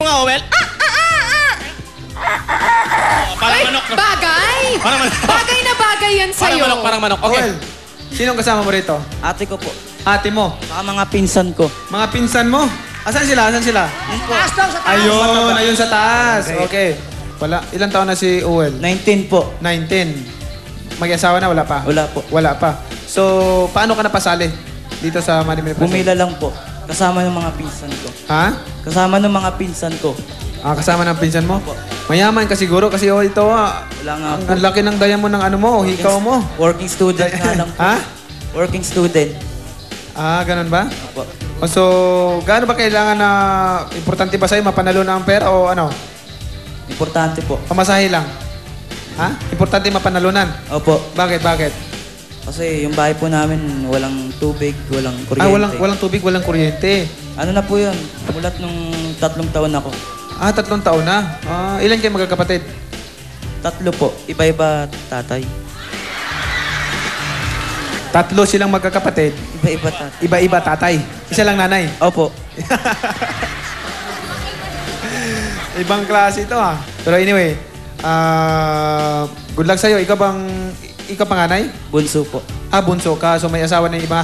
mo nga, Owel. Parang manok. Bagay! Parang manok. Bagay na bagay yan sa'yo. Parang manok. Okay. Well, sinong kasama mo rito? Ate ko po. Ate mo? Saka mga pinsan ko. Mga pinsan mo? Asan sila? Asan sila? Ayun, ayun sa taas. Okay. Wala. Ilang taon na si Uwel? 19 po. 19. Mag-asawa na? Wala pa? Wala po. Wala pa. So, paano ka napasali dito sa Manimil Preso? Bumila lang po. Kasama ng mga pinsan ko. Ha? Kasama ng mga pinsan ko. Kasama ng pinsan mo? Mayaman ka siguro kasi ito Wala nga po. ang laki ng daya mo ng ano mo, hikaw mo. Working student nga lang po. Ha? Working student. Ganun ba? Opo. So, gaano ba kailangan na importante ba sa'yo mapanalo na ang pera o ano? Importante po. Pamasahe lang? Ha? Importante mapanalunan? Opo. Bakit? Bakit? Kasi yung bahay po namin, walang tubig, walang kuryente. Walang tubig, walang kuryente. Ano na po yun? Mulat nung 3 taon ako. 3 taon na. Ilan kayo magkakapatid? 3 po. Iba-iba tatay. 3 silang magkakapatid. Iba-iba tatay. Iba-iba tatay. Isa lang nanay. Opo. Ibang klase ito Pero anyway, good luck sa'yo. Ikaw panganay? Bunso po. Bunso ka. So may asawa na yung iba?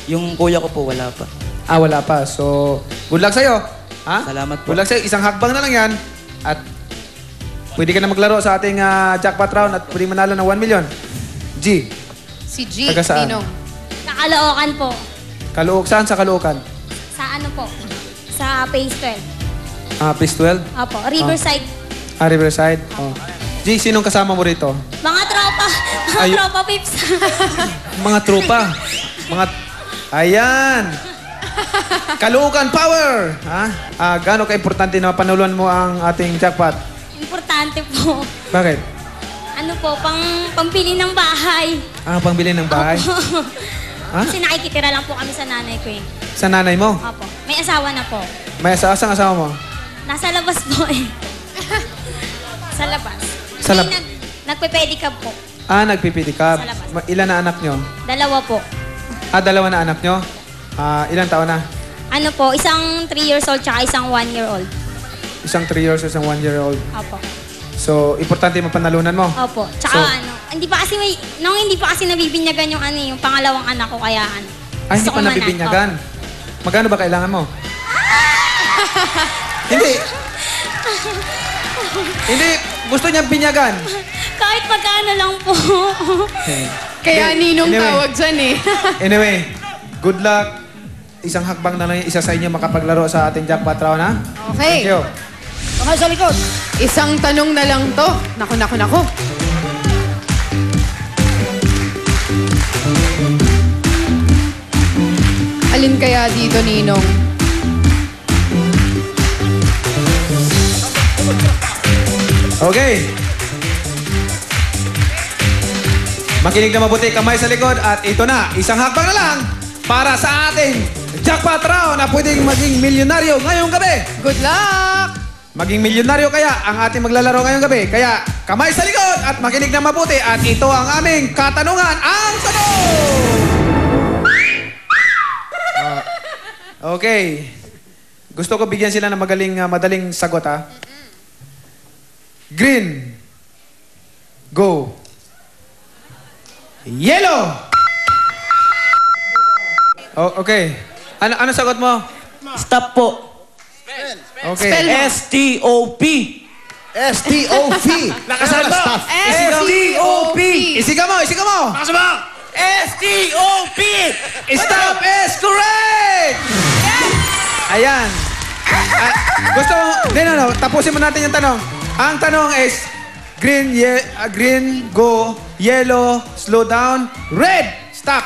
Yung kuya ko po, wala pa. Wala pa. So, good luck sa'yo. Salamat po. Good luck sa'yo. Isang hakbang na lang yan. At pwede ka na maglaro sa ating jackpot round at pwede manalo ng 1 million. G. Si G, Taga saan? Ninong. Sa Caloocan po. Calooc. Saan sa Caloocan? Sa ano po? Sa Phase 12. Phase 12? Opo, Riverside. Riverside. G, sinong kasama mo rito? Mga tropa. Mga Ay- tropa pips. Mga tropa. Ayan. Caloocan Power. Gaano ka-importante na panaluan mo ang ating jackpot? Importante po. Bakit? Ano po, pampili ng bahay. Pangbili ng bahay? Opo. Ha? Kasi nakikitira lang po kami sa nanay ko eh. Sa nanay mo? Opo. May asawa na po. May asang asawa mo? Nasa labas po eh. Sa labas. Sa lab- Nagpe-pedicab po. Nagpipidikab. Sa labas. Ilan na anak nyo? 2 po. 2 na anak nyo? Ilang taon na? Ano po, isang 3 years old tsaka isang 1 year old. Isang 3 years old, isang 1 year old. Opo. So, importante mapanalunan mo? Opo. Tsaka So- hindi pa kasi nabibinyagan yung yung pangalawang anak ko kaya Hindi gusto pa ko manan. nabibinyagan. Magkano ba kailangan mo? Hindi. Hindi. Gusto niyang binyagan. Kahit pagkano lang po. Kaya Ninong Anyway. tawag dyan eh. Anyway, good luck. Isang hakbang na lang yung isa sa inyo makapaglaro sa ating jackpot round, ha? Okay. Thank you. Okay, sa likod. Isang tanong na lang to. Naku. Alin kaya dito, Ninong? Okay. Makinig na mabuti, kamay sa likod. At ito na, isang hakbang na lang para sa ating jackpot round na pwedeng maging milyonaryo ngayong gabi. Good luck! Maging milyonaryo kaya ang ating maglalaro ngayong gabi. Kaya kamay sa likod at makinig na mabuti. At ito ang aming katanungan. Ang tanong! Okay. Gusto ko bigyan sila ng madaling sagot, ha? Green. Go. Yellow. Okay. Ano sagot mo? Stop po. Okay. Spell mo. S-T-O-P. S-T-O-P. Lakasan mo! S-T-O-P. Isiga mo! Lakasan mo! S-T-O-P! Stop is correct! Ayan. Gusto mo, no. Tapusin mo natin yung tanong. Ang tanong is, green, go, yellow, slow down, red, stop.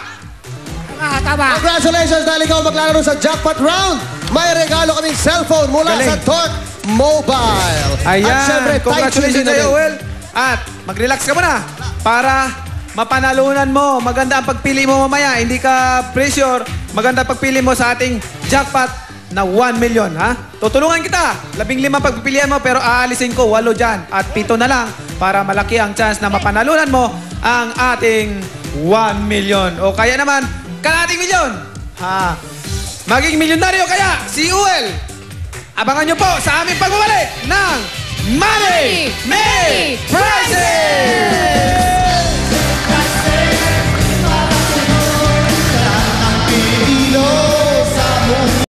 Tama. Congratulations dahil ikaw maglalaro sa jackpot round. May regalo kaming cellphone mula Galing. sa Torque Mobile. Ayan. At syempre, Congratulations tight sa'yo, din. Will. At mag-relax ka muna para mapanalunan mo. Maganda ang pagpili mo mamaya. Hindi ka pressure. Maganda ang pagpili mo sa ating jackpot na 1 million, ha? Tutulungan kita. 15 pagpipilian mo, pero aalisin ko 8 dyan. At 7 na lang para malaki ang chance na mapanalunan mo ang ating 1 million. O kaya naman, kalating milyon. Ha? Maging milyonaryo kaya si Uel. Abangan nyo po sa aming pagbabalik ng Money May Prizes!